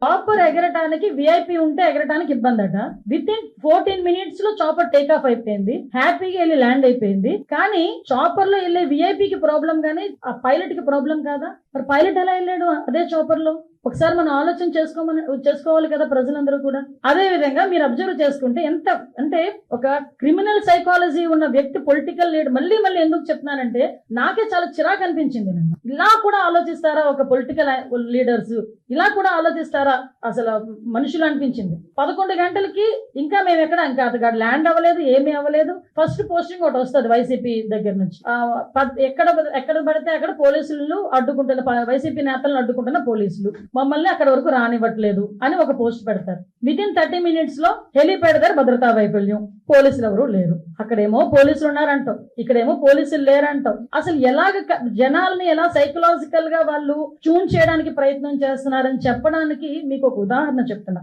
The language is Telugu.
చాపర్ ఎగరటానికి విఐపి ఉంటే ఎగరటానికి ఇబ్బంది అట. విత్ ఇన్ 14 minutes లో చాపర్ టేక్ ఆఫ్ అయిపోయింది, హ్యాపీగా వెళ్ళి ల్యాండ్ అయిపోయింది. కానీ చాపర్ లో వెళ్ళే విఐపికి ప్రాబ్లం కానీ ఆ పైలట్ కి ప్రాబ్లం కాదా? మరి పైలట్ ఎలా వెళ్ళాడు అదే చాపర్ లో? ఒకసారి మనం ఆలోచన చేసుకోవాలి కదా ప్రజలందరూ కూడా. అదే విధంగా మీరు అబ్జర్వ్ చేసుకుంటే ఎంత అంటే ఒక క్రిమినల్ సైకాలజీ ఉన్న వ్యక్తి పొలిటికల్ లీడర్, మళ్ళీ ఎందుకు చెప్తున్నానంటే నాకే చాలా చిరాకు అనిపించింది. ఇలా కూడా ఆలోచిస్తారా ఒక పొలిటికల్ లీడర్స్? ఇలా కూడా ఆలోచిస్తారా అసలు మనుషులు అనిపించింది. 11 గంటలకి ఇంకా మేము ఇంకా అతగాడు ల్యాండ్ అవ్వలేదు, ఏమీ అవ్వలేదు. ఫస్ట్ పోస్టింగ్ ఒకటి వస్తుంది వైసీపీ దగ్గర నుంచి. ఎక్కడ పడితే అక్కడ పోలీసులు అడ్డుకుంటున్న, వైసీపీ నేతలను అడ్డుకుంటున్న పోలీసులు మమ్మల్ని అక్కడ వరకు రానివ్వట్లేదు అని ఒక పోస్ట్ పెడతారు. విత్ ఇన్ 30 minutes లో హెలిప్యాడ్ దగ్గర భద్రతా వైఫల్యం, పోలీసులు ఎవరు లేరు. అక్కడేమో పోలీసులు ఉన్నారంటాం, ఇక్కడేమో పోలీసులు లేరంటాం. అసలు ఎలాగ జనాలని ఎలా సైకలాజికల్ గా వాళ్ళు ట్యూన్ చేయడానికి ప్రయత్నం చేస్తున్నారని చెప్పడానికి మీకు ఒక ఉదాహరణ చెప్తున్నా.